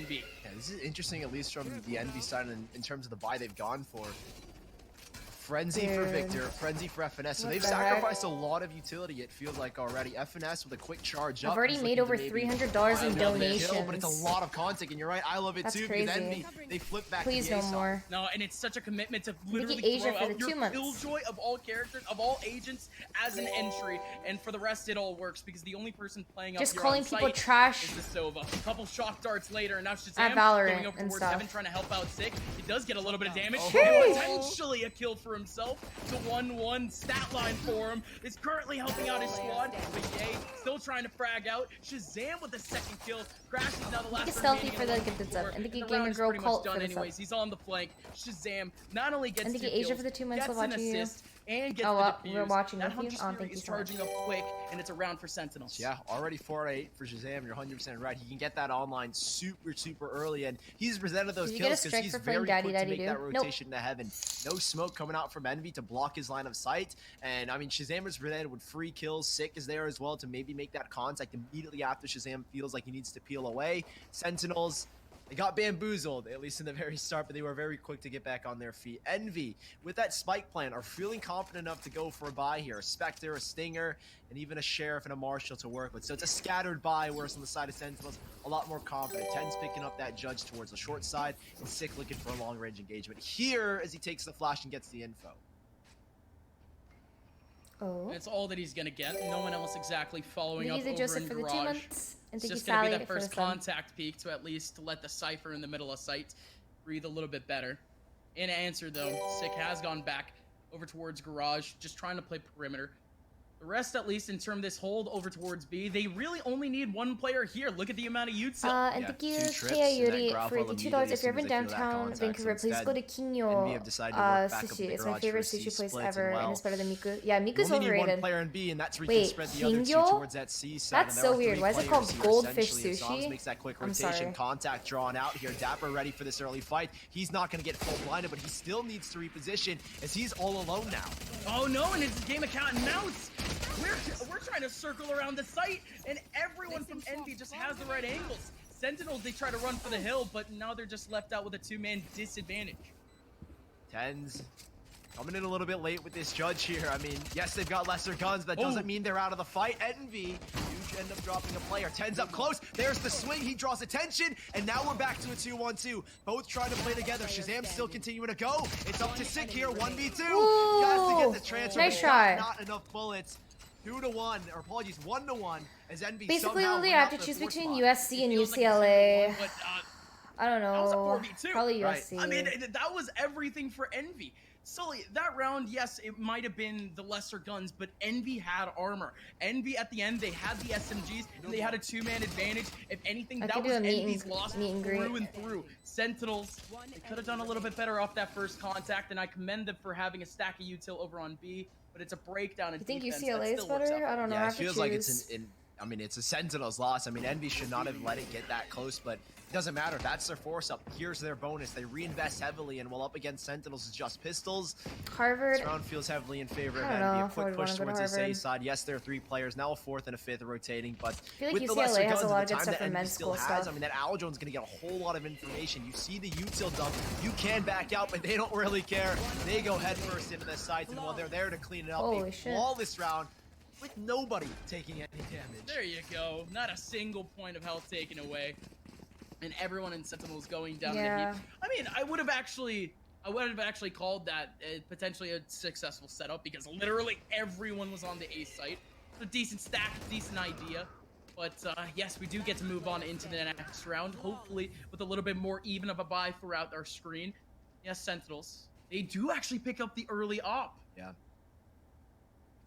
pushing B. Yeah, this is interesting, at least from the Envy side in terms of the buy they've gone for. Frenzy for Victor, Frenzy for FNS. So they've sacrificed a lot of utility, it feels like already. FNS with a quick charge up. I've already made over $300 in donations. But it's a lot of contact, and you're right, I love it too. Crazy. Because Envy, they flip back Please to the no more. No, and it's such a commitment to literally Asia throw for out the your 2 months. killjoy of all characters, of all agents, as an entry. And for the rest, it all works, because the only person playing Just up calling here on people site trash is the Sova. A couple shock darts later, and now Shazam at Valorant going over and towards stuff. Heaven, trying to help out Sick. He does get a little bit of damage. Sheesh. Potentially a kill for himself. It's a 1-1 stat line for him. Is currently helping out his squad. But Yay still trying to frag out. Shazam with the second kill. Crashies now the last. It's stealthy for the gifted sub. And Thinky Gamer Girl Cult for the sub. Anyways, he's on the flank. Shazam not only gets And two Thinky Asia kills, for the 2 months gets for an watching you. assist, and gets Oh, the well, defuse. we're watching that with you. Hunter Oh, Spirit thank you is so much. charging up quick, and it's a round for Sentinels. Yeah, already 4-8 for Shazam. You're 100% right. He can get that online super early, and he's presented those Did you get a kills because strike he's for very playing quick Daddy to make Daddy that Nope. rotation to Heaven. No smoke coming out from Envy to block his line of sight, and I mean Shazam is presented with free kills. Sick is there as well to maybe make that contact immediately after Shazam feels like he needs to peel away. Sentinels, they got bamboozled, at least in the very start, but they were very quick to get back on their feet. Envy, with that spike plan, are feeling confident enough to go for a buy here. A Spectre, a Stinger, and even a Sheriff and a Marshal to work with. So it's a scattered buy, whereas on the side of Sentinels, a lot more confident. TENZ picking up that Judge towards the short side, and Sick looking for a long-range engagement here as he takes the flash and gets the info. Oh. And it's all that he's gonna get. No one else exactly following up Thinky over Joseph in for the 2 Garage. months. And It's Thinky just gonna be Sally that for the first sub. contact peak to at least let the Cypher in the middle of sight breathe a little bit better. In answer though, Sick has gone back over towards Garage, just trying to play perimeter. The rest, at least in terms of this hold over towards B, they really only need one player here. Look at the amount of util. And thank you, Tia Yuri, for $82. If you're ever in downtown Vancouver, please go to Kinyo Sushi. It's my favorite sushi place ever, and it's better than Miku. Yeah, Miku's you only need one overrated. player in B, and that's where you Wait, can spread the other two Kinyo? towards that C side. That's And there so are weird. three Why is it players called here, Goldfish essentially, and Zombs Sushi? makes that quick I'm rotation. sorry. Contact drawn out here. dapr ready for this early fight. He's not going to get full blinded, but he still needs to reposition as he's all alone now. Oh no, and it's a game of cat and mouse. We're trying to circle around the site, and everyone from Envy just has the right angles. Sentinels, they try to run for the hill, but now they're just left out with a 2-man disadvantage. TENZ coming in a little bit late with this Judge here. I mean, yes, they've got lesser guns, but that doesn't mean they're out of the fight. Envy, huge end up dropping a player. TENZ up close. There's the swing. He draws attention, and now we're back to a 2-1-2. Both trying to play together. Shazam still continuing to go. It's up to Sick here. 1v2. Got to get the transfer. Nice but try. Not enough bullets. 2-1, or apologies, 1-1. As Envy Basically, somehow Lily, went I out have to the choose fourth between spot. USC and Feels like a UCLA. 0-1, but, I don't that was a know. 4v2. Probably Right. USC. I mean, that was everything for Envy. Sully, that round, yes, it might have been the lesser guns, but Envy had armor. Envy, at the end, they had the SMGs, and they had a 2-man advantage. If anything, I that could was do a meet Envy's and- loss meet and through greet. and through. Sentinels, they could have done a little bit better off that first contact, and I commend them for having a stack of util over on B, but it's a breakdown in You think defense. UCLA That is still works better? out. I don't know. I Yeah, it have to feels choose. like it's I mean, it's a Sentinels loss. I mean, Envy should not have let it get that close, but it doesn't matter. That's their force up. Here's their bonus. They reinvest heavily, and while up against Sentinels is just pistols. Harvard. This round feels heavily in favor of I don't Envy. know A if I quick would push wanna go to towards this A Harvard. side. Yes, there are 3 players. Now a 4th and a 5th rotating, but feel like with the UCLA lesser has a guns lot at of the good time stuff that for Envy men's still school has, stuff. I mean, that Aldron's going to get a whole lot of information. You see the util dump. You can back out, but they don't really care. They go headfirst into the sights, and while they're there to clean it up, Holy a shit. flawless round with nobody taking any damage. There you go. Not a single point of health taken away. And everyone in Sentinels going down in Yeah. the heat. I mean, I would have actually called that potentially a successful setup, because literally everyone was on the A site. A decent stack, decent idea. But yes, we do get to move on into the next round, hopefully with a little bit more even of a buy throughout our screen. Yes, Sentinels. They do actually pick up the early op. Yeah.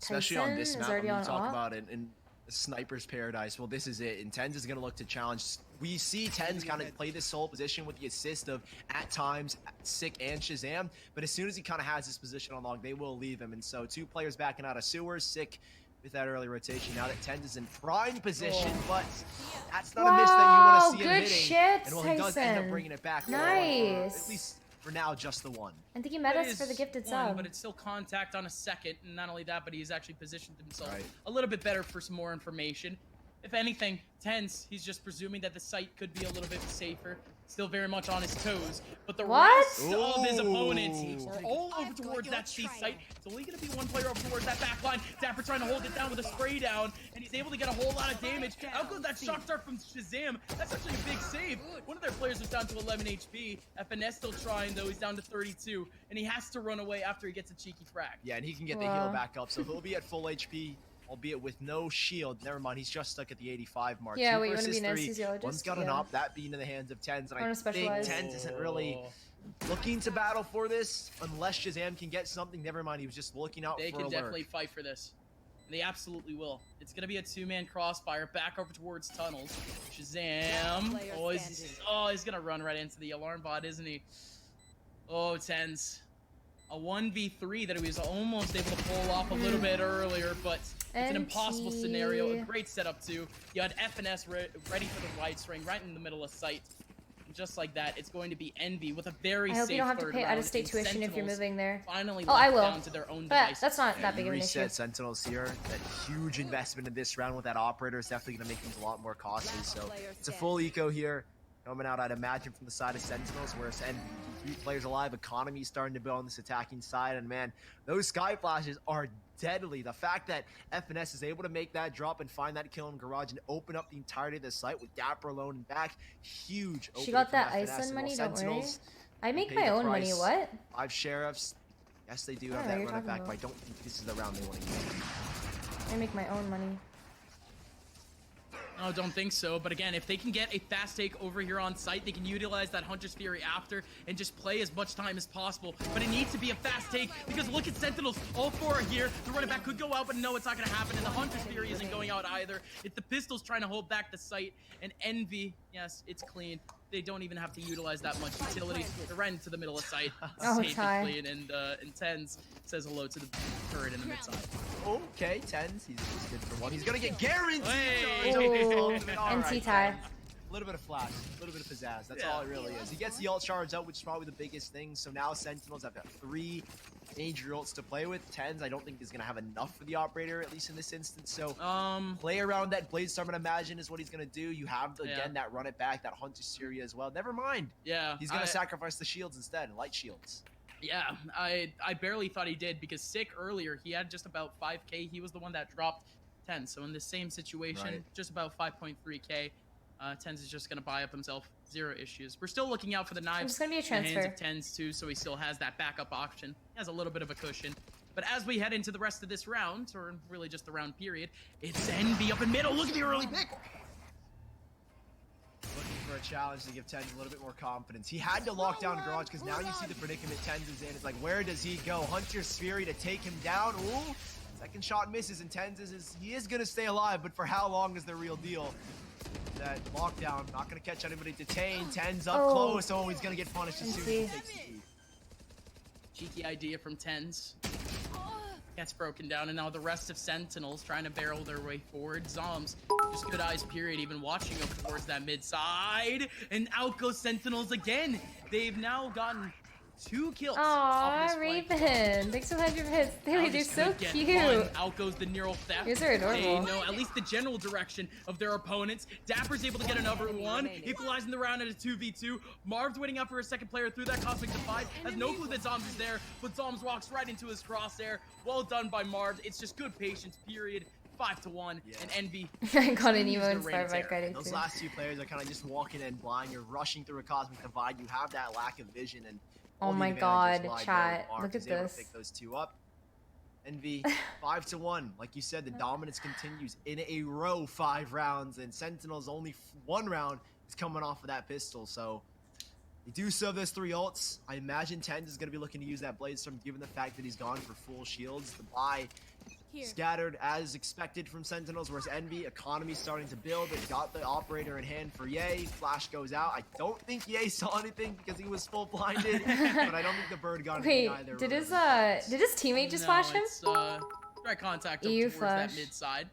Especially on this Tyson map, is already when we on talk op. about it in Sniper's Paradise. Well, this is it, and TENZ is going to look to challenge. We see TENZ kind of play this sole position with the assist of, at times, Sick and Shazam, but as soon as he kind of has his position unlocked, they will leave him, and so 2 players backing out of sewers. Sick with that early rotation. Now that TENZ is in prime position, but that's not a miss that you want to see him good hitting. shit, And well, he does end up Tyson. bringing it back. Nice. At least for now, just the one. I think he It met us is for the gifted one, sub. but it's still contact on a second, and not only that, but he's actually positioned himself Right. a little bit better for some more information. If anything, TENZ, he's just presuming that the site could be a little bit safer. Still very much on his toes. But the rest of his opponents are all over towards that C site. It's only going to be one player over towards that back line. dapr trying to hold it down with a spray down, and he's able to get a whole lot of damage. Out goes that shock start from shahzam. That's actually a big save. One of their players was down to 11 HP. FNS still trying, though. He's down to 32, and he has to run away after he gets a cheeky frag. Yeah, and he can get the heal back up, so he'll be at full HP. Albeit with no shield. Never mind, he's just stuck at the 85 mark. Yeah, 2 wait, you want to versus be 3. an anesthesiologist? One's got an op, that being in the hands of TENZ. And I think specialize. TENZ isn't really looking to battle for this unless shahzam can get something. Never mind, he was just looking out They for can a definitely lurk. fight for this. They absolutely will. It's going to be a 2-man crossfire back over towards tunnels. shahzam. He's going to run right into the alarm bot, isn't he? Oh, TENZ. A 1v3 that he was almost able to pull off a little bit earlier, but it's an impossible scenario. A great setup, too. You had FNS ready for the wide swing right in the middle of sight. And just like that, it's going to be Envy with a very safe third round. I hope you don't have to pay out-of-state tuition if you're moving there. Finally I will. down to their own but devices. that's not that big of an issue. Reset Sentinels here. That huge investment in this round with that operator is definitely going to make things a lot more costly. So it's a full eco here. Coming out, I'd imagine, from the side of Sentinels, whereas Envy, 3 players alive, economy starting to build on this attacking side, and man, those sky flashes are deadly. The fact that FNS is able to make that drop and find that kill in garage and open up the entirety of the site with dapr alone and back, huge. She got that Iceland money, don't worry. I make my own money, what? 5 sheriffs. Yes, they do have that run it back, but I don't think this is the round they want to use. I make my own money. No, don't think so. But again, if they can get a fast take over here on site, they can utilize that Hunter's Fury after and just play as much time as possible. But it needs to be a fast take because look at Sentinels. All 4 are here. The running back could go out, but no, it's not going to happen. And the Hunter's Fury isn't going out either. It's the pistols trying to hold back the site. And Envy, yes, it's clean. They don't even have to utilize that much utility. They're right into the middle of site. Safe and clean. And TENZ says hello to the turret in the mid side. Okay, TENZ. He's good for one. He's going to get guaranteed. NT tie. A little bit of flash, a little bit of pizzazz. That's all it really is. He gets the ult charge out, which is probably the biggest thing. So now Sentinels have got 3 major ults to play with. TENZ, I don't think is going to have enough for the operator, at least in this instance. So play around that Blade Storm and imagine is what he's going to do. You have, again, that run it back, that Hunter Syria as well. Never mind. Yeah. He's going to sacrifice the shields instead, light shields. Yeah, I barely thought he did because Sick earlier, he had just about 5k. He was the one that dropped TENZ. So in the same situation, just about 5.3k. TENZ is just going to buy up himself 0 issues. We're still looking out for the knives. It's going to be a transfer. In the hands of TENZ too, so he still has that backup option. He has a little bit of a cushion. But as we head into the rest of this round, or really just the round period, it's Envy up in middle. Look at the early pick. Looking for a challenge to give TENZ a little bit more confidence. He had to lock down garage because now you see the predicament TENZ is in. It's like, where does he go? Hunter's Fury to take him down. Ooh, second shot misses, and TENZ he is going to stay alive, but for how long is the real deal? That lockdown, not going to catch anybody detained. TENZ up close. Oh, he's going to get punished as soon as he takes the key. Cheeky idea from TENZ. Gets broken down, and now the rest of Sentinels trying to barrel their way forward. Zombs, just good eyes period, even watching up towards that mid side. And out goes Sentinels again. They've now gotten 2 kills. Aww, Raven. Thanks for 100 hits. They're so cute. Out goes the neural theft. These are adorable. They know at least the general direction of their opponents. dappr's able to get another one, equalizing the round at a 2v2. Marv's waiting out for a second player through that Cosmic Divide. Has no clue that Zombs is there, but Zombs walks right into his crosshair. Well done by Marv. It's just good patience, period. 5-1, and Envy. I got an emo inspired by Kyedae. Those last 2 players are kind of just walking in blind. You're rushing through a Cosmic Divide. You have that lack of vision, and oh my god, chat, look at this. Pick those 2 up. Envy 5-1. Like you said, the dominance continues in a row, 5 rounds, and Sentinels only 1 round is coming off of that pistol. So they do still have those 3 ults. I imagine TENZ is going to be looking to use that Blade Storm, given the fact that he's gone for full shields. The buy scattered as expected from Sentinels, whereas Envy, economy starting to build. It got the operator in hand for Ye. Flash goes out. I don't think Ye saw anything because he was full blinded, but I don't think the bird got anything either. Did his teammate just flash him? Direct contact up towards that mid side.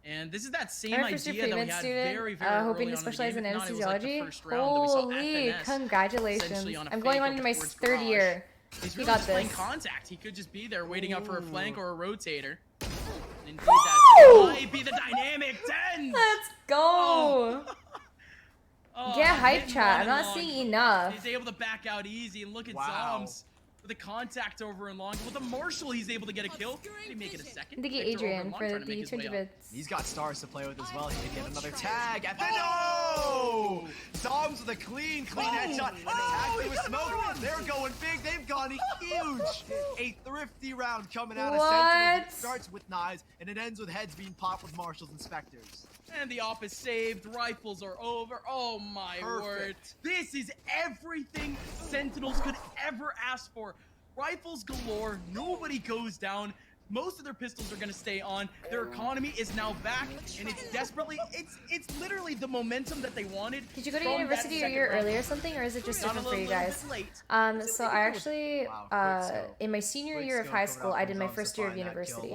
And this is that same idea that we had very hoping to specialize in anesthesiology. Holy, congratulations. I'm going on into my 3rd year. He's really just playing contact. He could just be there waiting up for a flank or a rotator. And Indeed, that might be the dynamic. TENZ! Let's go. Get hype, chat. I'm not seeing enough. He's able to back out easy, and look at Zombs with the contact over and long. With the Marshall, he's able to get a kill. Did he make it a second? I think Adrian for the 20 bits. He's got stars to play with as well. He can get another tag. And then, no! Zombs with a clean headshot. And the tag with smoke. They're going big. They've gone huge. A thrifty round coming out of Sentinels. It starts with knives, and it ends with heads being popped with Marshals and Spectres. And the op is saved. Rifles are over. Oh my word. This is everything Sentinels could ever ask for. Rifles galore. Nobody goes down. Most of their pistols are going to stay on. Their economy is now back, and it's desperately, it's literally the momentum that they wanted. Did you go to university a year early or something, or is it just different for you guys? So I actually, in my senior year of high school, I did my first year of university.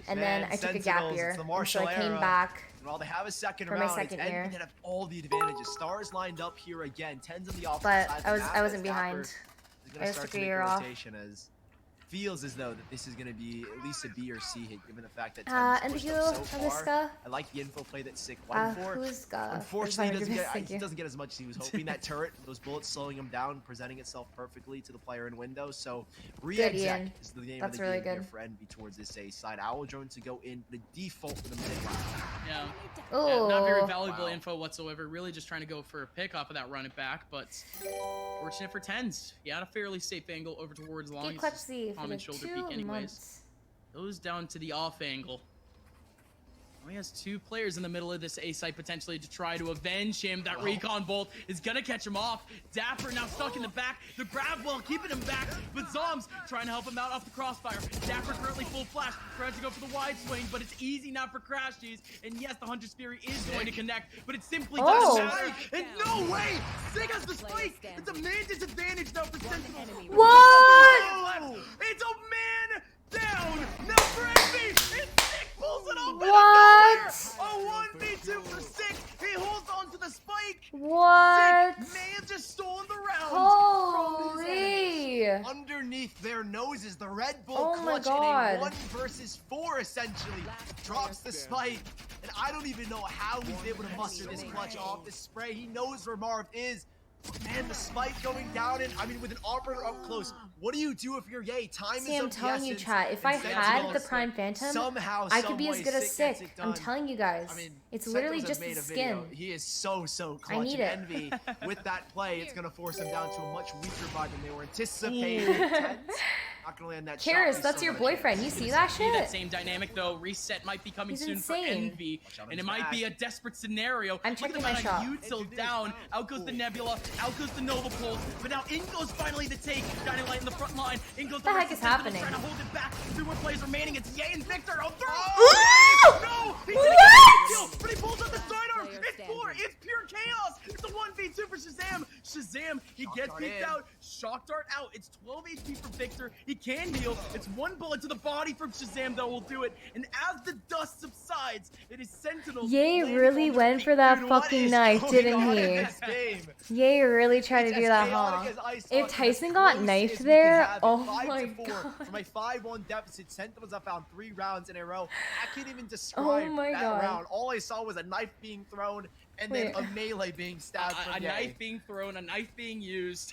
And then I took a gap year, and so I came back. Well, they have a second for round. My second year. They have all the advantages. Stars lined up here again. TENZ on the offense. But I wasn't behind. I just took a year off. Feels as though that this is going to be at least a B or C hit, given the fact that TENZ pushed up so far. I like the info play that Sick went for. Unfortunately, he doesn't get as much as he was hoping. That turret, those bullets slowing him down, presenting itself perfectly to the player in window. So, re-exec is the name of the game here for Envy towards this A side. Owl drone to go in the default for the mid round. Yeah, not very valuable info whatsoever. Really just trying to go for a pick off of that run it back, but fortunate for TENZ. He had a fairly safe angle over towards long. Common shoulder peek anyways. Goes down to the off angle. He has two players in the middle of this A site potentially to try to avenge him. That recon bolt is gonna catch him off. Dapr now stuck in the back. The grab wall keeping him back, but Zombs trying to help him out off the crossfire. Dapr currently full flash, tries to go for the wide swing, but it's easy now for crashies. And yes, the Hunter's Fury is going to connect, but it simply doesn't matter. And no way! Sig has the spike! It's a man disadvantage now for Sentinels. What? It's a man down! Now for Envy! And Sig pulls it off! What? A 1v2 for Sig! He holds on to the spike! What? Sig may have just stolen the round! Holy! Underneath their noses, the Red Bull clutch in a 1 versus 4 essentially drops the spike. And I don't even know how he's able to muster this clutch off this spray. He knows where Marv is. Man, the spike going down, and I mean, with an operator up close, what do you do if you're Time is of the essence. I'm telling you, chat, if I had the Prime Phantom, I could be as good as Sick. I'm telling you guys. I mean, it's literally just the skin. He is so clutch. I need it. Envy, with that play, it's going to force him down to a much weaker vibe than they were anticipating. Not gonna land that Karis, that's your boyfriend. You see that shit? That same dynamic though. Reset might be coming soon for Envy, and it might be a desperate scenario. I'm checking my shot. Util down. Out goes the Nebula. Out goes the Nova Pulse. But now in goes finally the take. Shining light in the front line. In goes what the heck is happening? Trying to hold it back. 2 more plays remaining. It's Ye and Victor. Oh, no! He's what? Kill, but he pulls out the sidearm. It's 4. It's pure chaos. It's a 1v2 for Shahzam. Shahzam, he gets beat out. Shock dart out. It's 12 HP for Victor. He can heal. It's 1 bullet to the body from Shahzam that will do it. And as the dust subsides, it is Sentinels. Ye really went for that fucking knife, didn't he? Ye really tried to do that, huh? If Tyson got knifed there, oh my god. From a 5-1 deficit, Sentinels have found 3 rounds in a row. I can't even describe that round. All I saw was a knife being thrown and then a melee being stabbed from a knife being thrown, a knife being used.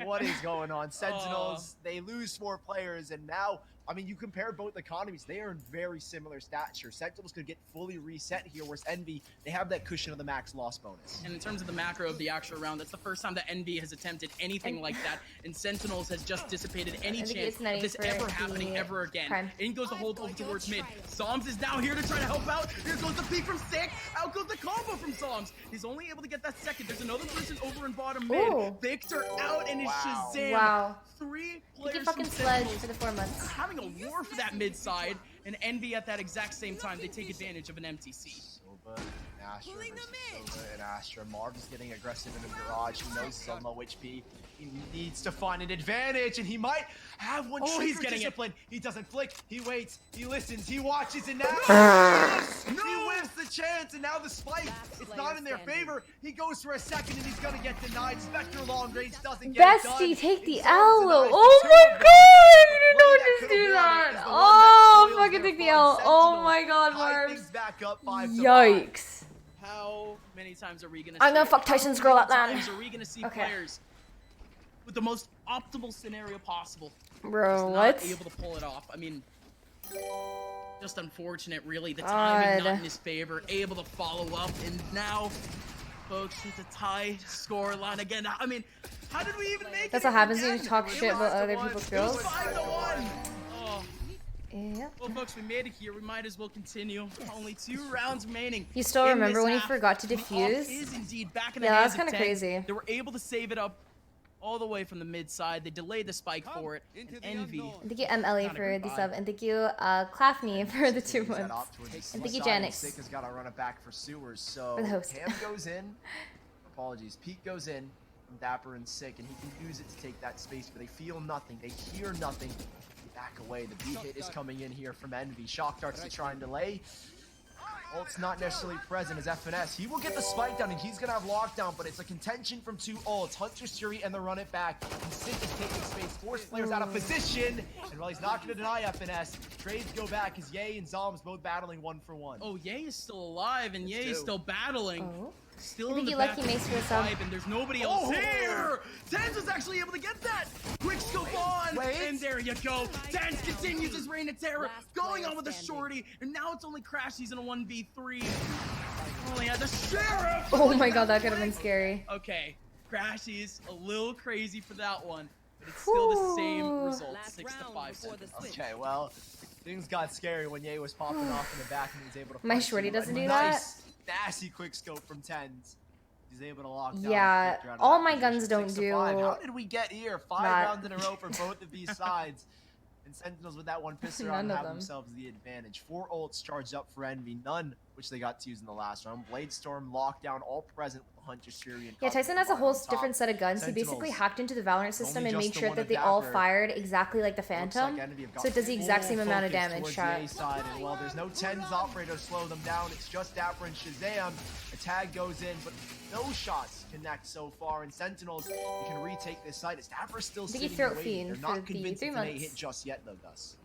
What is going on? Sentinels, they lose 4 players, and now, I mean, you compare both economies, they are in very similar stature. Sentinels could get fully reset here, whereas Envy, they have that cushion of the max loss bonus. And in terms of the macro of the actual round, that's the first time that Envy has attempted anything like that, and Sentinels has just dissipated any chance of this ever happening ever again. In goes the hold over towards mid. Zombs is now here to try to help out. Here goes the peek from Sick. Out goes the combo from Zombs. He's only able to get that second. There's another person over in bottom mid. Victor out, and it's Shahzam. Wow. 3 You can players fucking sledge for the 4 months. Having a war for that mid side, and Envy at that exact same time, they take advantage of an MTC. Silva and Astra versus Silva and Astra. Marv is getting aggressive in the garage. He knows he's on low HP. He needs to find an advantage, and he might have one. He's getting discipline. He doesn't flick. He waits. He listens. He watches, and now he wins the chance. And now the spike. It's not in their favor. He goes for a second, and he's gonna get denied. Spectre long range doesn't get it done. Bestie, take the L. Oh my god! You did not always do that. Oh, fucking take the L. Oh my god, Marbs. Yikes. How many times are we gonna? I'm gonna fuck Tyson's girl up, man. Are we gonna see players with the most optimal scenario possible? Bro, not what? able to pull it off. I mean, just unfortunate, really. The timing not in his favor. Able to follow up, and now, folks, it's a tie score line again. I mean, how did we even make it? That's what happens when you talk shit about other people's girls. 5-1. Oh. Yeah. Well, folks, we made it here. We might as well continue. Only 2 rounds remaining. You still remember when he forgot to defuse? Is indeed back in the yeah, hands that's kind of crazy. They were able to save it up all the way from the mid side. They delayed the spike for it. And Envy. And thank you, MLE, for the sub. And thank you, Clafney, for the 2 months. And thank you, Janix. Sick has got to run it back for sewers. So for the host. Cam goes in. Apologies. Pete goes in. From dapr and sick, and he can use it to take that space, but they feel nothing. They hear nothing. Back away. The B hit is coming in here from Envy. Shock darts to try and delay. Ult's not necessarily present as FNS. He will get the spike down and he's gonna have lockdown, but it's a contention from 2 ults. Hunter Fury and the run it back. And Sick is taking space. Force players out of position. And while he's not gonna deny FNS, trades go back as Ye and Zombs both battling 1-for-1. Oh, Ye is still alive and Ye is still battling. Oh. Still I think you lucky makes for a sub. And there's nobody else here. TENZ was actually able to get that. Quick scope on. And there you go. TENZ continues his reign of terror. Going on with a shorty. And now it's only crashies in a 1v3. Only had the sheriff. Oh my god, that could have been scary. Okay. Crashies, a little crazy for that one. But it's still the same result. 6-5 seconds. Okay, well, things got scary when Ye was popping off in the back and he was able to My shorty doesn't do that. Nasty quick scope from TENZ. He's able to lock down. Yeah, all my guns don't do. How did we get here? 5 rounds in a row for both of these sides. And Sentinels with that one pistol round have themselves the advantage. 4 ults charged up for Envy, none which they got to use in the last round. Bladestorm, Lockdown, all present with Hunter Fury. Yeah, Tyson has a whole different set of guns. He basically hacked into the Valorant system and made sure that they all fired exactly like the Phantom. So it does the exact same amount of damage. Side, and well, there's no TENZ operator to slow them down. It's just dapr and shahzam. A tag goes in, but no shots connect so far. And Sentinels, you can retake this site. It's dapr still sitting waiting. They're not convinced it's an 8 hit just yet, though, Gus.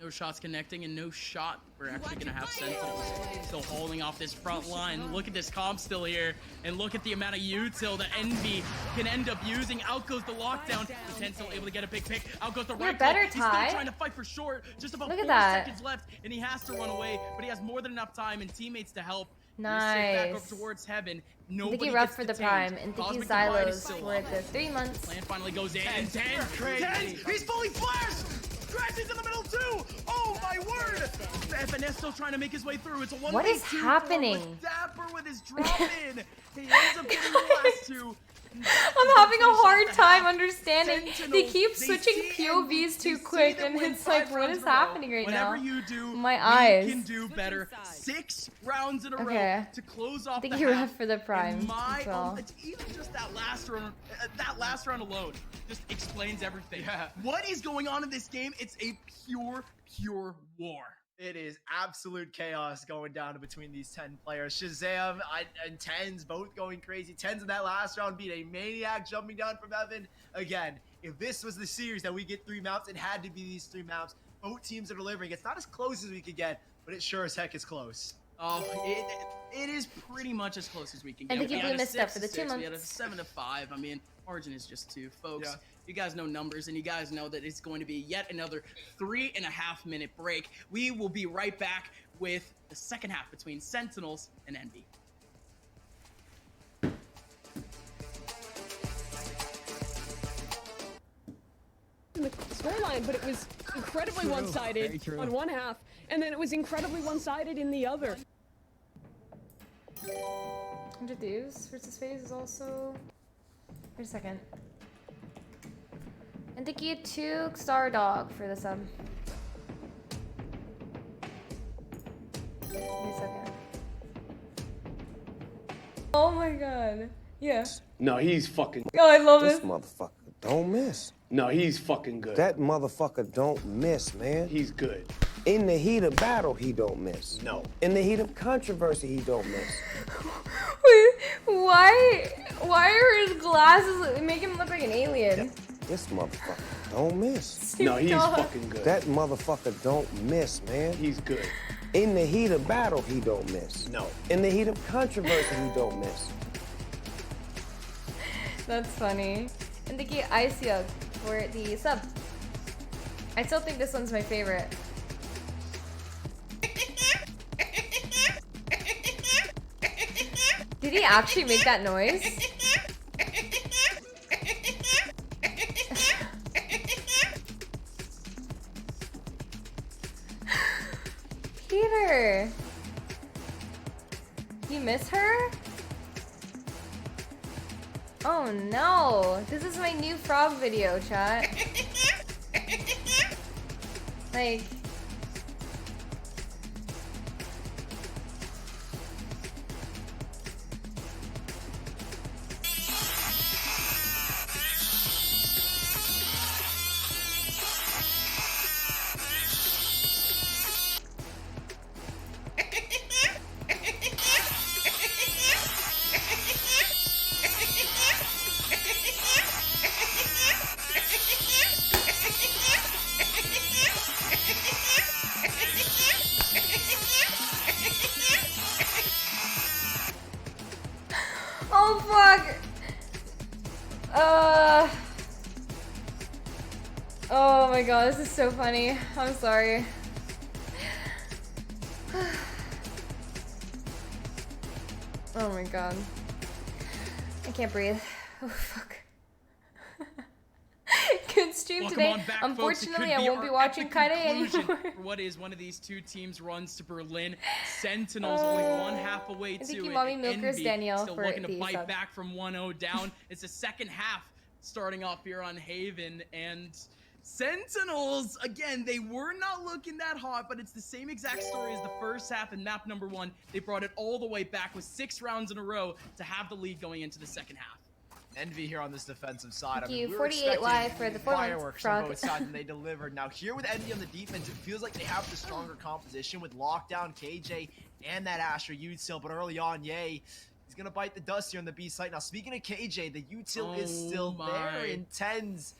No shots connecting and no shot. We're actually going to have Sentinels still holding off this front line. Look at this comp still here. And look at the amount of util that Envy can end up using. Out goes the lockdown. The TENZ still able to get a big pick. Out goes the right better, He's still trying to fight for short. Just about 4 seconds left. And he has to run away. But he has more than enough time and teammates to help. Nice. Back up towards heaven. Nobody thank you, Ruff, for the prime. And thank you, Xylos, for the 3 months. Plan finally goes in. And TENZ, he's fully flashed! Crashes in the middle too! Oh my word! FNS still trying to make his way through. It's a 1v2. What is happening? dapr with his drop in. He ends up getting the last 2. I'm having a hard time understanding. They keep switching POVs too quick, and it's like, what is happening right now? Whenever you do, my eyes. We can do better. 6 rounds in a row to close off. Thank you, Ref, for the prime. It's even just that last round alone just explains everything. Yeah. What is going on in this game? It's a pure war. It is absolute chaos going down between these 10 players. Shahzam and TENZ both going crazy. TENZ in that last round beat a maniac jumping down from heaven. Again, if this was the series that we get 3 maps, it had to be these 3 maps. Both teams are delivering. It's not as close as we could get, but it sure as heck is close. Oh, it is pretty much as close as we can get. And the people missed up for the 2 months. We had a 7-5. I mean, margin is just 2, folks. Yeah. You guys know numbers, and you guys know that it's going to be yet another 3.5-minute break. We will be right back with the second half between Sentinels and Envy. The scoreline, but it was incredibly one-sided on one half, and then it was incredibly one-sided in the other. 100 Thieves versus FaZe is also... Wait a second. And thank you to Star Dog for the sub. Wait a second. Oh my god. Yeah. No, he's fucking... Oh, I love this it. motherfucker don't miss. No, he's fucking good. That motherfucker don't miss, man. He's good. In the heat of battle, he don't miss. No. In the heat of controversy, he don't miss. Wait, why are his glasses make him look like an alien? This motherfucker don't miss. No, he's fucking good. That motherfucker don't miss, man. He's good. In the heat of battle, he don't miss. No. In the heat of controversy, he don't miss. That's funny. And thank you, Isiok, for the sub. I still think this one's my favorite. Did he actually make that noise? Peter! You miss her? Oh no! This is my new frog video, chat. Like... Oh fuck! Oh my god, this is so funny. I'm sorry. Oh my god. I can't breathe. Oh fuck. Good stream Welcome today. on back, Unfortunately, folks. I won't be watching Kyedae conclusion anymore. for what is one of these two teams' runs to Berlin. Sentinels only one half away thank to you, it. Mommy Milkers Envy Danielle, still for looking to the fight sub. back from 1-0 down. It's the second half starting off here on Haven, and Sentinels, again, they were not looking that hot, but it's the same exact story as the first half in map number 1. They brought it all the way back with 6 rounds in a row to have the lead going into the second half. Envy here on this defensive side. Thank I mean, you, we were 48 expecting Y for the 4 months, fireworks frog. on both sides, and they delivered. Now here with Envy on the defense, it feels like they have the stronger composition with lockdown, KJ, and that Astra util. But early on, yay, he's gonna bite the dust here on the B site. Now speaking of KJ, the util is still there in TENZ.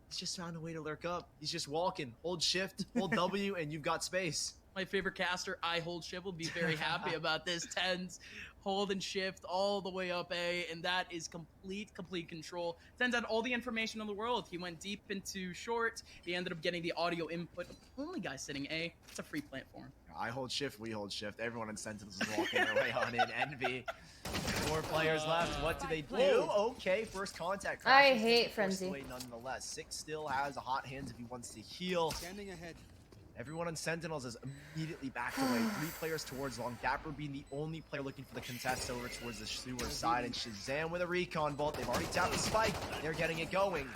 He's just found a way to lurk up. He's just walking. Hold shift, hold W, and you've got space. My favorite caster, I hold shift, will be very happy about this. TENZ, hold and shift all the way up A, and that is complete control. TENZ had all the information in the world. He went deep into short. He ended up getting the audio input. Only guy sitting A. It's a free plant for him. I hold shift, we hold shift. Everyone in Sentinels is walking their way on in. Envy. 4 players left. What do they do? Okay, first contact. I Crashies hate gets Frenzy. forced away nonetheless. 6 still has a hot hands if he wants to heal. Standing ahead. Everyone on Sentinels is immediately backed away. 3 players towards long. dapr being the only player looking for the contest over towards the sewer side. And shahzam with a recon bolt. They've already tapped the spike. They're getting it going.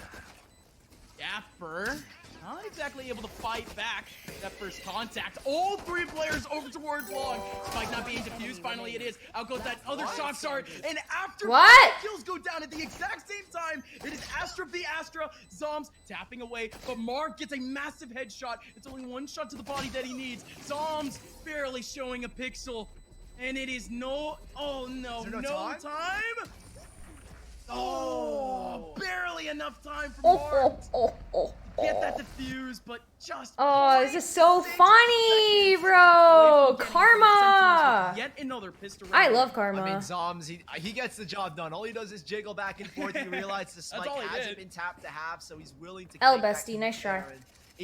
dapr, not exactly able to fight back that first contact. All 3 players over towards long. Spike not being defused. Finally it is. Out goes that other shock dart. And after What? 5 kills go down at the exact same time, it is Astra v Astra. Zombs tapping away, but Mark gets a massive headshot. It's only 1 shot to the body that he needs. Zombs barely showing a pixel. And it is no, oh no, Is there no no time? Oh, barely enough time for Oh, Mark. Get that defuse, but just. Oh, this is so funny, bro! Karma! Yet another pistol. I love Karma. I mean, Zombs, he gets the job done. All he does is jiggle back and forth. He realizes the spike all he hasn't did. been tapped to half, so he's willing to. L take that bestie, nice try. there. And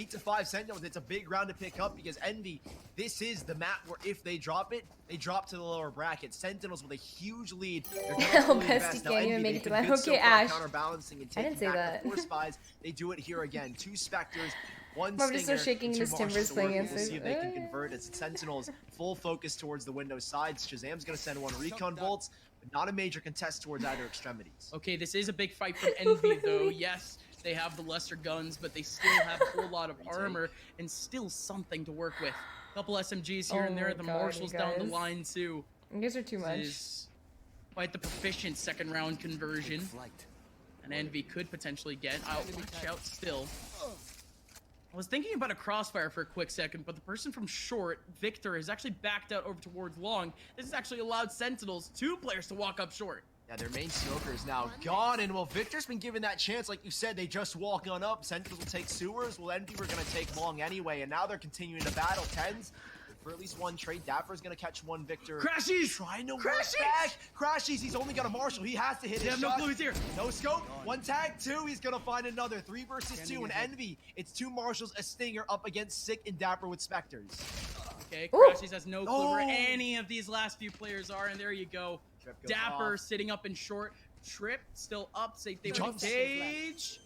8-5 Sentinels. It's a big round to pick up because Envy, this is the map where if they drop it, they drop to the lower bracket. Sentinels with a huge lead. They're gonna L fully bestie invest. Now, can't even Envy, make they've it to been my good so okay, far Ash. counterbalancing and I taking didn't say back that. the 4 spies. They do it here again. 2 specters. 1 I'm just so stinger, shaking and this 2 Timbers Marshals to playing work. against We'll it. see if they can convert. It's Sentinels full focus towards the window sides. shahzam's gonna send 1 recon bolts, but not a major contest towards either extremities. Okay, this is a big fight for Envy, though. Yes, they have the lesser guns, but they still have a whole lot of armor and still something to work with. Couple SMGs here and Oh there. my The God, Marshals you down the guys. line too. You guys are too This much. is quite the proficient second round conversion. And Envy could potentially get. I'll watch out still. I was thinking about a crossfire for a quick second, but the person from short, Victor, has actually backed out over towards long. This has actually allowed Sentinels, 2 players, to walk up short. Yeah, their main smoker is now gone, and well, Victor's been given that chance. Like you said, they just walk on up. Sentinels will take sewers. Well, Envy were going to take long anyway, and now they're continuing to battle. TENZ for at least one trade. Dapper's going to catch one Victor. Crashies! Trying to work back. Crashies, he's only got a Marshall. He has to hit his shot. No clue he's here. No scope. One tag, two. He's going to find another. 3 versus 2, and Envy. It's 2 Marshalls, a Stinger up against Sick and Dapper with Specters. Okay, Crashies has no clue where any of these last few players are, and there you go. Dapper sitting up in short. Trip still up. Safe they would stage.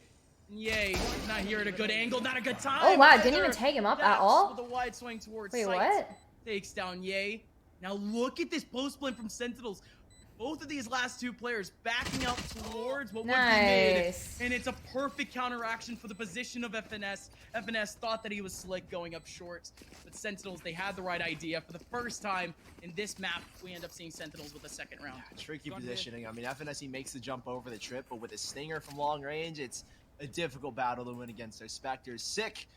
Yay, not here at a good angle, not a good time. Oh wow, didn't even tag him up at all. With a wide swing towards Wait, sight. what? Takes down Yay. Now look at this post blend from Sentinels. Both of these last 2 players backing out towards what would be mid, and it's a perfect counteraction for the position of FNS. FNS thought that he was slick going up short, but Sentinels, they had the right idea. For the first time in this map, we end up seeing Sentinels with the second round. Tricky positioning. I mean, FNS, he makes the jump over the trip, but with a Stinger from long range, it's a difficult battle to win against their Spectres. Sick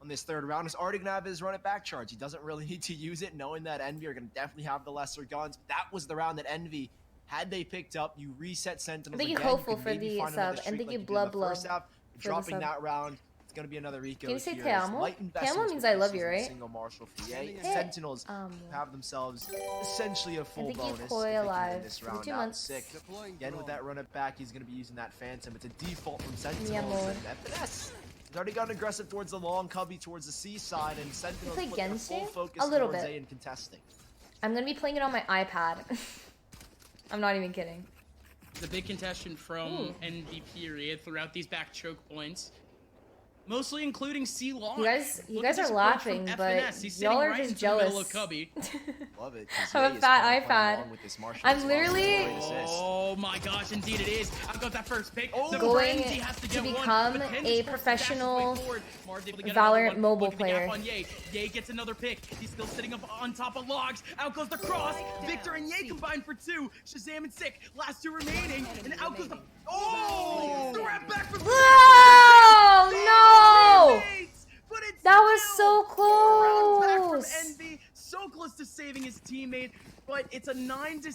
on this 3rd round is already going to have his run it back charge. He doesn't really need to use it, knowing that Envy are going to definitely have the lesser guns. But that was the round that Envy, had they picked up, you reset Sentinels I think again. you're hopeful for the sub, and think you blub. Dropping that round, it's going to be another eco. Can you say te amo? Te amo means I love you, right? Single Marshall for Yay. Sentinels have themselves essentially a full bonus. Koi alive this round 2 months. Sick. Again, with that run it back, he's going to be using that Phantom. It's a default from Sentinels. And FNS, he's already gotten aggressive towards the long cubby, towards the C side, and Sentinels put their full focus towards A and contesting. I'm going to be playing it on my iPad. I'm not even kidding. The big contestant from NV period throughout these back choke points. Mostly including C Long. You guys are laughing, but y'all are just jealous. Love it. I have a fat iPad. I'm literally oh my gosh, indeed it is. I've got that first pick. Going to become a professional VALORANT mobile player. Yay gets another pick. He's still sitting up on top of logs. Out goes the cross. Victor and Yay combined for 2. Shahzam and Sick. Last 2 remaining. And out goes the... Oh! The rat back from... Whoa! No! That was so close. Envy, so close to saving his teammate, but it's a 9-6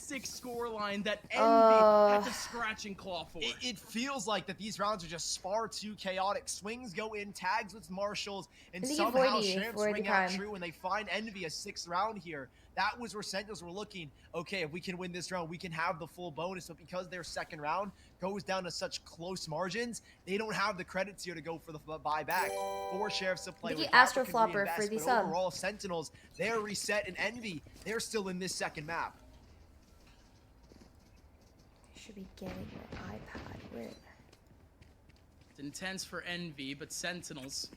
scoreline that Envy had to scratch and claw for. It feels like that these rounds are just far too chaotic. Swings go in, tags with Marshalls, and somehow Champs ring out true when they find Envy a 6th round here. That was where Sentinels were looking, okay, if we can win this round, we can have the full bonus, but because their 2nd round goes down to such close margins, they don't have the credits here to go for the buyback. 4 sheriffs to play with. Astro Flopper for the sub. Overall, Sentinels, they're reset, and Envy, they're still in this 2nd map. I should be getting my iPad. Where? It's intense for Envy, but Sentinels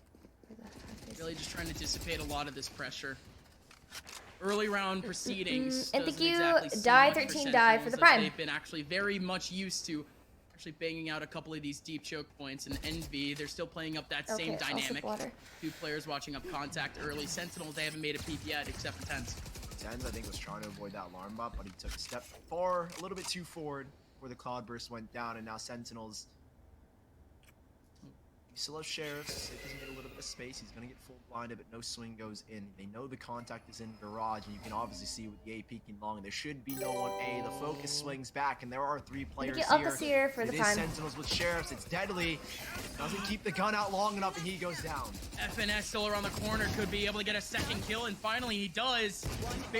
really just trying to dissipate a lot of this pressure. Early round proceedings. And thank you, Die13Die for the prime. They've been actually very much used to actually banging out a couple of these deep choke points. And Envy, they're still playing up that same dynamic. 2 players watching up contact early. Sentinels, they haven't made a peep yet, except for TENZ. TENZ, I think, was trying to avoid that alarm bot, but he took a step far, a little bit too forward, where the cloudburst went down, and now Sentinels. He still has sheriffs. It doesn't get a little bit of space. He's going to get full blinded, but no swing goes in. They know the contact is in garage, and you can obviously see with the A peeking long. There should be no one A. The focus swings back, and there are 3 players here. For the it is Sentinels with sheriffs. It's deadly. Doesn't keep the gun out long enough, and he goes down. FNS still around the corner. Could be able to get a 2nd kill, and finally he does. He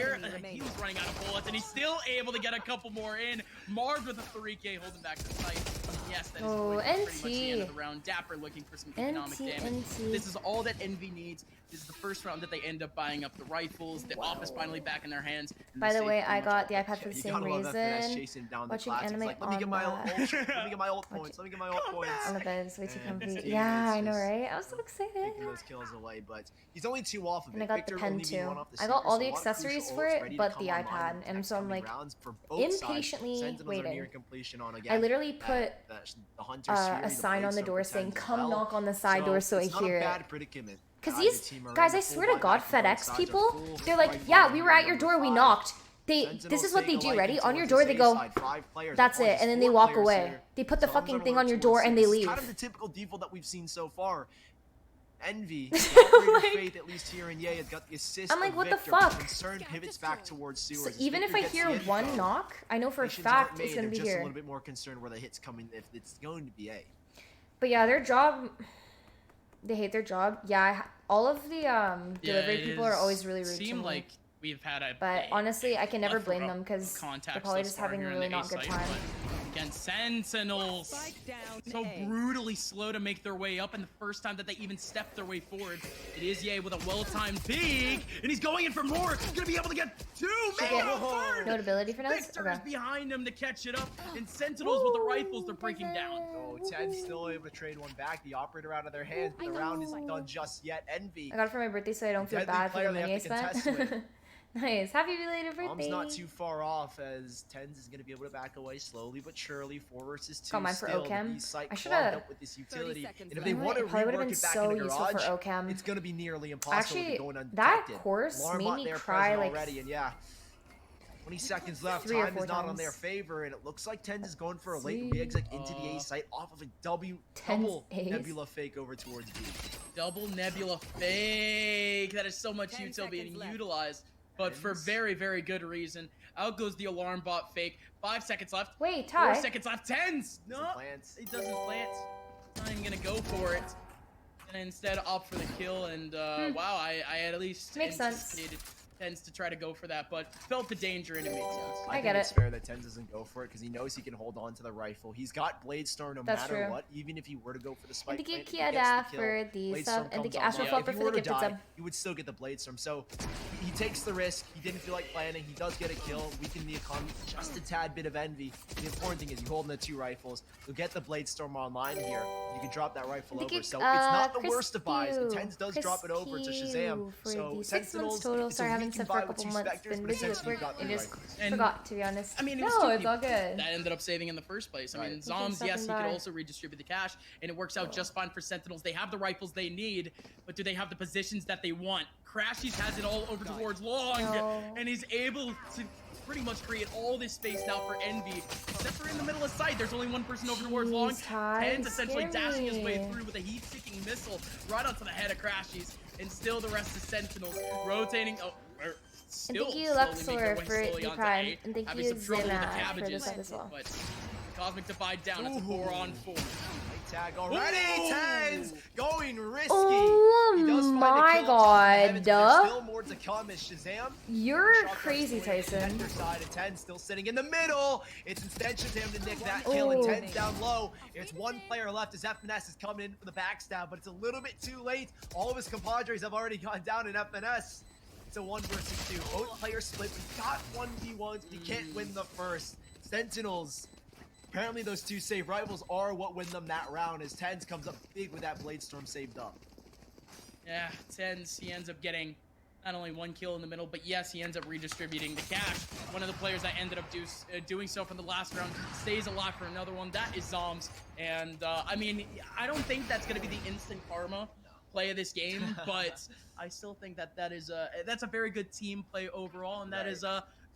was running out of bullets, and he's still able to get a couple more in. Marv with a 3K holding back the sight. Yes, that is pretty much the end of the round. Dapr looking for some economic damage. This is all that Envy needs. This is the first round that they end up buying up the rifles. The op is finally back in their hands. By the way, I got the iPad for the same reason. Watching anime like, let me get my ult points. Let me get my ult points. On the bed is way too comfy. Yeah, I know, right? I was so excited. Taking those kills away, but he's only 2 off of it. And I got the pen too. I got all the accessories for it, but the iPad. And so I'm like impatiently waiting. I literally put a sign on the door saying, "Come knock on the side door," so I hear it. Because these guys, I swear to God, FedEx people, they're like, yeah, we were at your door, we knocked. This is what they do, ready? On your door, they go, that's it, and then they walk away. They put the fucking thing on your door and they leave. Kind of the typical default that we've seen so far. Envy, the Faith, at least here in Ye, has got the assist. I'm like, of what the Victor, fuck? but Concern pivots back towards Sewers. So As even if Victor I gets hear the info, one knock, I know for a decisions aren't fact it's made, gonna they're be just a here. little bit more concerned where the hit's coming, if it's going to be A. But yeah, their job, they hate their job. Yeah, all of the delivery people are always really rude to me. Like we've had a but honestly, I can never plethora blame them because they're contacts probably thus just far having a here in really the A not good site, time. but again, Sentinels so brutally slow to make their way up, and the first time that they even step their way forward, it is Ye with a well-timed peek, and he's going in for more. He's gonna be able to get two, maybe a third. Notability for notes? Victor Okay. is behind him to catch it up, and Sentinels with the rifles, they're breaking down. Oh, TENZ still able to trade one back. The operator out of their hands, but the round isn't done just yet. Envy. I got it for my birthday so I don't feel Deadly bad for player the they money I have to contest with. spent. Nice. Happy belated birthday. Mom's not too far off as TENZ is going to be able to back away slowly but surely. 4 versus 2 Got mine for still. Ocam. The site I clogged should've- up with this utility. And if they want to It probably would've rework been it back so in the useful for garage, Ocam. it's going to be nearly impossible Actually, to go undetected. that course Alarm made bot me there cry, present like, already, and yeah. 20 seconds left. 3 or Time 4 is not on their times. favor, and it looks like TENZ is going for a late See? re-exit into the A site off of a double Ace? Nebula fake over towards B. Double Nebula fake. That is so much util being utilized, but for very, very good reason. Out goes the alarm bot fake. 5 seconds left. Wait, 4 Ty. seconds left. TENZ. No, Plants. it doesn't plant. Not even gonna go for it. And instead opt for the kill. And wow, I had at least Makes sense. anticipated TENZ to try to go for that, but felt the danger and it made sense. I think get it's it. fair that TENZ doesn't go for it because he knows he can hold on to the rifle. He's got Bladestorm no That's matter true. what. Even if he were to go for the spike And thank you, plant, if he gets Kyedae, the for kill, the Bladestorm sub, and comes thank you, online. Astropop, If for he the were to gifted die, sub. he would still get the Bladestorm. So he takes the risk. He didn't feel like planning. He does get a kill, weaken the economy, just a tad bit of envy. The important thing is you holding the 2 rifles. You'll get the Bladestorm online here. You can drop that rifle Thank over. you, So it's not the Chris worst of buys. Q. TENZ does Chris drop it over to Q Shazam. for So the 6 months Sentinels, total. it's a Sorry, I haven't weakened said for buy a with couple 2 months. Spectres, Been but busy with essentially work. you've got I 3 just rifles. And- forgot, to be honest. I mean, it was no, two it's all people good. that ended up saving in the first place. I mean, Right. Zombs, yes, he could by. also redistribute the cash, and it works out just fine for Sentinels. They have the rifles they need, but do they have the positions that they want? Crashies has it all over towards Long, No. and he's able to pretty much create all this space now for Envy. Except for in the middle of sight, there's only one person over towards Long. Jeez, Ty, TENZ essentially scare dashing his way me. through with a heat-seeking missile right onto the head of Crashies, and still the rest of Sentinels rotating. Oh, And still thank you, slowly make their Luxor, way for slowly the onto Prime. A, And thank having you, some trouble with the Zena, for the cabbages, sub as well. but Cosmic Divide down. It's a 4-on-4. Tag already. Ooh. TENZ going risky. Oh He does find a my kill up top of the heavens, but god. there's still more to come as Shazam. You're Shotgun's crazy, going to the Tyson. center side, and TENZ still sitting in the middle. It's instead Shazam to nick that kill, and Ooh. TENZ down low. It's 1 player left as FNS is coming in for the backstab, but it's a little bit too late. All of his compadres have already gone down in FNS. It's a 1 versus 2. Both players split. We've got 1v1s. We can't win the first. Sentinels. Apparently those 2 save rifles are what win them that round as TENZ comes up big with that Bladestorm saved up. Yeah, TENZ, he ends up getting not only 1 kill in the middle, but yes, he ends up redistributing the cash. One of the players that ended up doing so from the last round stays alive for another one. That is Zombs. And, I mean, I don't think that's going to be the instant karma play of this game, but I still think that that's a very good team play overall, and that is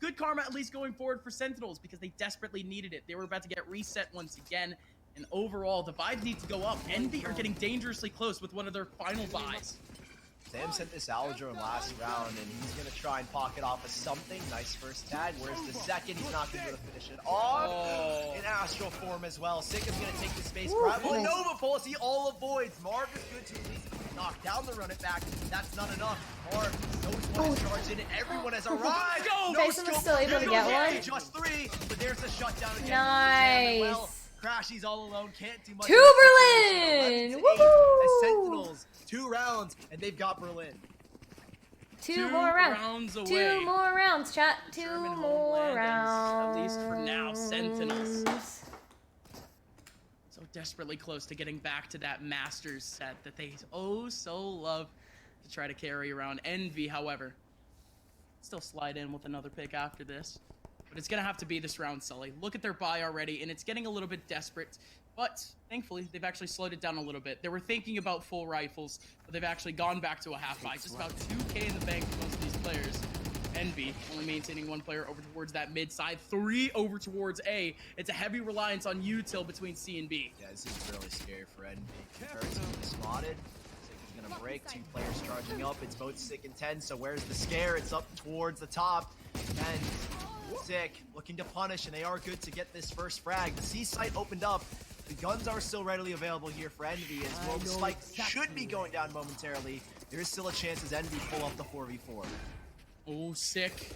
good karma at least going forward for Sentinels because they desperately needed it. They were about to get reset once again, and overall, the vibes need to go up. Envy are getting dangerously close with one of their final buys. Sam sent this Alger last round, and he's going to try and pocket off of something. Nice first tag. Whereas the second, he's not going to be able to finish it off. Oh. In astral form as well. Sick is going to take the space. Grab nice. Nova Pulse. He all avoids. Marv is good to at least knock down the run it back. That's not enough. Marv knows what is charged in. Everyone has arrived. Go! Tyson was still able to get one. Just 3, but there's a shutdown again. Nice. Well, Crashies all alone, can't do much. 2 Berlin! 11 to 8 Woohoo! as Sentinels, 2 rounds, and they've got Berlin. 2 more rounds. rounds away. 2 more rounds, chat. 2 German more homeland rounds. is, at least for now, Sentinels. So desperately close to getting back to that Masters set that they oh so love to try to carry around. Envy, however, still slide in with another pick after this. But it's going to have to be this round, Sully. Look at their buy already, and it's getting a little bit desperate. But thankfully, they've actually slowed it down a little bit. They were thinking about full rifles, but they've actually gone back to a half buy. Just about 2K in the bank for most of these players. Envy only maintaining 1 player over towards that mid side, 3 over towards A. It's a heavy reliance on util between C and B. Yeah, this is really scary for Envy. First, he's spotted. He's gonna break. 2 players charging up. It's both Sick and TENZ. So where's the scare? It's up towards the top. And Sick looking to punish, and they are good to get this first frag. The C site opened up. The guns are still readily available here for Envy as well. The spike should be going down momentarily. There is still a chance as Envy pull up the 4v4. Oh, Sick.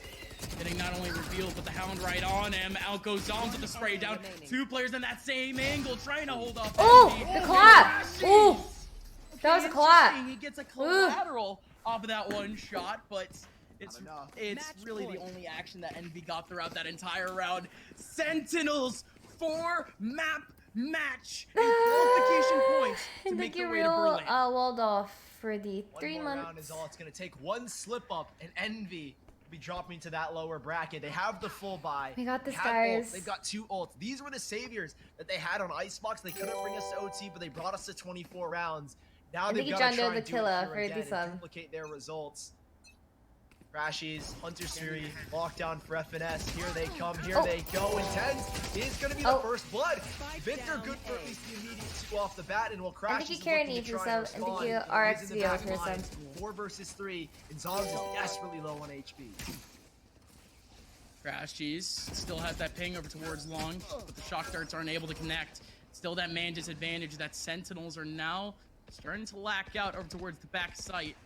Getting not only revealed, but the hound right on him. Out goes Zombs with the spray down. 2 players in that same angle trying to hold up. Oh, the collab. Oh, that was a collab. He gets a collateral off of that one shot, but it's really the only action that Envy got throughout that entire round. Sentinels 4-map match and qualification points to make their way to Berlin. Walled off for the 3 One more round months. is all it's going to take. One slip up and Envy will be dropping to that lower bracket. They have the full buy. We got this, They have guys. ult. They've got 2 ults. These were the saviors that they had on Icebox. They couldn't bring us to OT, but they brought us to 24 rounds. Now they've got to try and do it here again and duplicate their results. Crashies, Hunter's Fury, lockdown for FNS. Here they come, here they go, and TENZ is going to be the first blood. Victor good for at least the immediate 2 off the bat, and will Crashies I think you carry need for some, and thank you RXVO for some. 4 versus 3, and Zombs is desperately low on HP. Crashies still has that ping over towards long, but the shock darts aren't able to connect. Still that man disadvantage that Sentinels are now starting to lack out over towards the back site.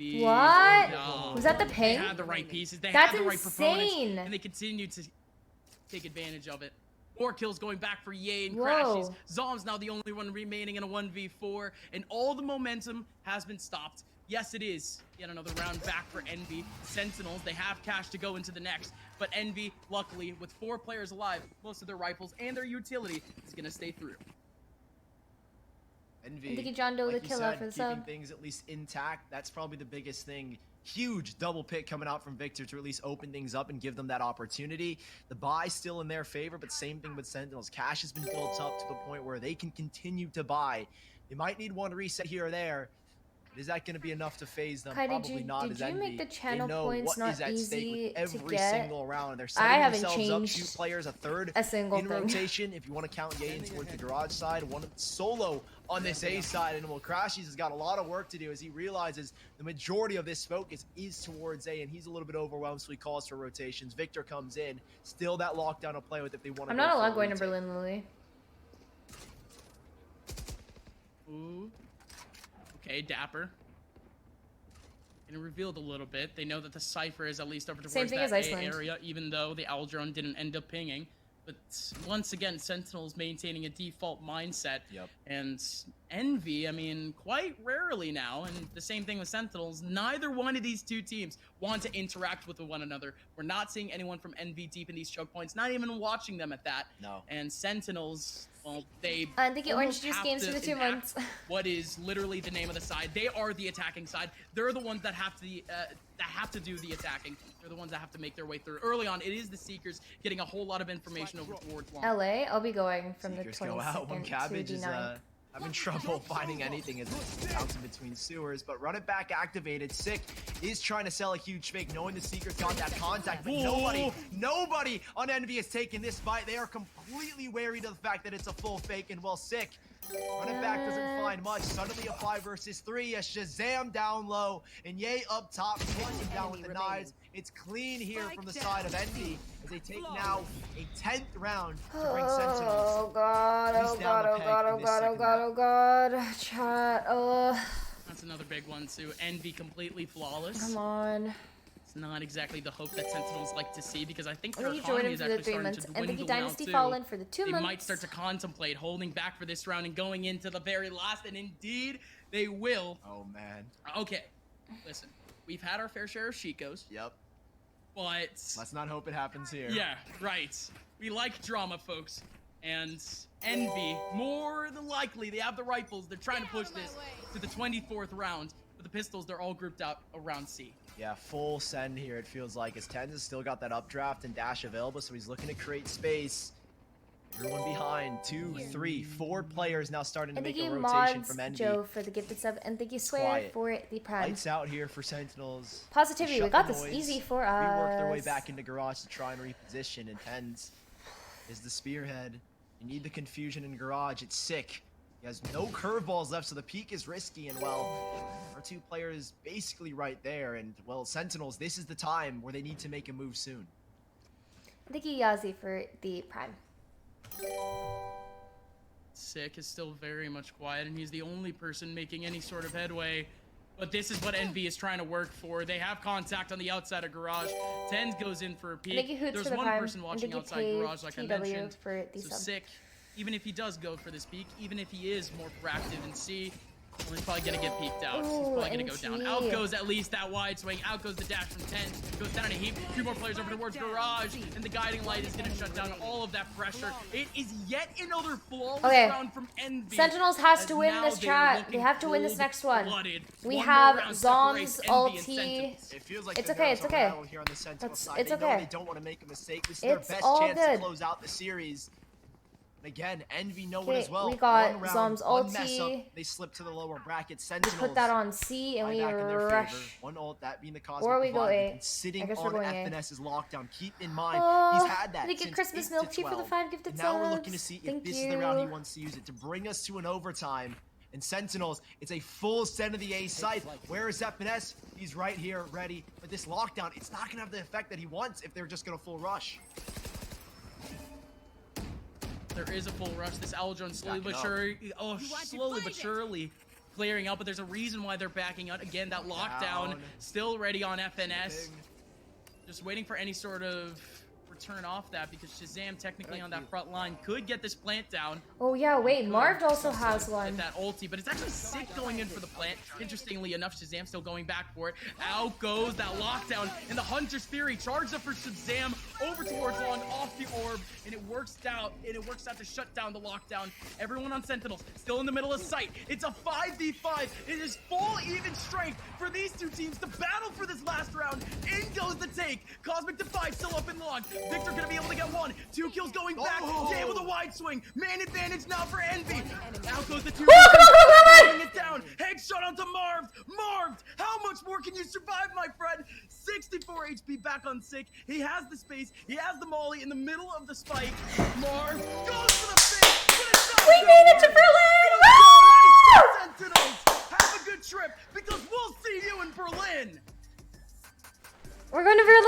What? No. Was that the ping? They had the right pieces. They That's had the right proponents, insane. and they continue to take advantage of it. 4 kills going back for Ye and Whoa. Crashies. Zom's now the only one remaining in a 1v4, and all the momentum has been stopped. Yes, it is yet another round back for Envy. Sentinels, they have cash to go into the next, but Envy, luckily, with 4 players alive, most of their rifles and their utility is going to stay through. Envy, Thank you, John Doe, the like you killer, said, for the keeping sub. things at least intact. That's probably the biggest thing. Huge double pick coming out from Victor to at least open things up and give them that opportunity. The buy still in their favor, but same thing with Sentinels. Cash has been built up to the point where they can continue to buy. They might need one reset here or there. Is that going to be enough to phase them? Kai, Probably not. did as you Envy. make the channel they know points what not is at stake easy with every to get? single round. They're I setting haven't themselves up. changed 2 players, a third a single in thing. rotation. If you want to count Ye in towards the garage side, one solo on this A side, and well, Crashies has got a lot of work to do as he realizes the majority of this focus is towards A, and he's a little bit overwhelmed, so he calls for rotations. Victor comes in, still that lockdown to play with if they want to. I'm not allowed going to Berlin, Lily. Ooh. Okay, dapr. And revealed a little bit. They know that the Cypher is at least over towards that A area, even though the Owl drone didn't end up pinging. But once again, Sentinels maintaining a default mindset. Yep. And Envy, I mean, quite rarely now, and the same thing with Sentinels, neither one of these 2 teams want to interact with one another. We're not seeing anyone from Envy deep in these choke points, not even watching them at that. No. And Sentinels, well, they thank you, Orange almost Juice have Games, to for the 2 enact months. what is literally the name of the side. They are the attacking side. They're the ones that have to do the attacking. They're the ones that have to make their way through. Early on, it is the Seekers getting a whole lot of information over towards long. LA, I'll be going from Seekers the 22nd go out when to Cabbage the is 9th. having trouble finding anything as it's bouncing between sewers, but run it back activated. Sick is trying to sell a huge fake, knowing the Seekers got that contact, but nobody on Envy has taken this fight. They are completely wary of the fact that it's a full fake, and well, Sick run it back doesn't find much. Suddenly a 5 versus 3, a Shazam down low, and Ye up top, takes him down with the knives. It's clean here from the side of Envy as they take now a 10th round to bring Sentinels. Oh god, oh god, oh god, oh god, oh god, oh god. Chat, That's another big one too. Envy completely flawless. come on. It's not exactly the hope that Sentinels like to see, because I think their Thank you, economy Jordan, is for the actually 3 starting months. to And dwindle thank you, now Dynasty too. Fallen, for the 2 They months. might start to contemplate holding back for this round and going into the very last, and indeed they will. Oh man. Okay, listen, we've had our fair share of Shikos, Yep. but Let's not hope it happens here. yeah, right. We like drama, folks. And Envy, more than likely, they have the rifles. They're trying to push this to the 24th round. With the pistols, they're all grouped out around C. Yeah, full send here, it feels like, as TENZ has still got that updraft and dash available, so he's looking to create space. Everyone behind, 2, 3, 4 players now starting to And make thank a you, rotation Mods from Envy. Joe, for the gifted sub, and thank you, Swear, quiet. for the prime. Lights out here for Sentinels. Positivity, Shut we got the this noise, easy for rework their way us. back into garage to try and reposition, and TENZ is the spearhead. You need the confusion in garage, it's Sick. He has no curveballs left, so the peek is risky, and well, our two players basically right there, and well, Sentinels, this is the time where they need to make a move soon. I think Yazi for the prime. Sick is still very much quiet, and he's the only person making any sort of headway. But this is what Envy is trying to work for. They have contact on the outside of garage. TENZ goes in for a peek. There's one person watching outside garage, like I mentioned. For the so Sick, even if he does go for this peek, even if he is more proactive in C, well, he's probably gonna get peeked out. He's probably gonna go down. Out goes at least that wide swing. Out goes the dash from TENZ. Goes down in a heap. Two more players over towards garage, and the guiding light is gonna shut down all of that pressure. It is yet another flawless round from Envy. Sentinels has to win this chat. They have to win this next one. We have zombs, ulti. It's okay. It's okay. It's okay. They don't want to make a mistake. This is their best chance to close out the series. Again, Envy know it as well. We got one round, Zombs one mess ulti. up, they slip to the lower bracket. Sentinels. We put that on C and we rush. One ult, that being the cosmic Or we go divide, A. sitting I guess on we're going FNS's lockdown. Keep in mind, Oh, he's had that they get since Christmas 8 milk to tea for the 12. 5 gifted And now we're subs. looking to see if Thank this you. is the round he wants to use it to bring us to an overtime. And Sentinels, it's a full send of the A site. Where is FNS? He's right here, ready. But this lockdown, it's not gonna have the effect that he wants if they're just gonna full rush. There is a full rush. This Aldron slowly but surely clearing out, but there's a reason why they're backing out. Again, that lockdown still ready on FNS. Just waiting for any sort of return off that, because shahzam technically on that front line could get this plant down. Oh yeah, wait, Marv also has one. That ulti, but it's actually Sick going in for the plant. Interestingly enough, shahzam still going back for it. Out goes that lockdown, and the Hunter's Fury charges up for shahzam over towards long, off the orb, and it works out. And it works out to shut down the lockdown. Everyone on Sentinels still in the middle of sight. It's a 5v5. It is full even strength for these two teams to battle for this last round. In goes the take. Cosmic Defy still up in long. Victor gonna be able to get 1. 2 kills going back. Jay with a wide swing. Man advantage now for Envy. Out goes the 2. Putting it down. Headshot onto Marv. Marv, how much more can you survive, my friend? 64 HP back on Sick. He has the space. He has the molly in the middle of the spike. Marv goes for the face. We made it to Berlin! Sentinels, have a good trip, because we'll see you in Berlin. We're going to Berlin!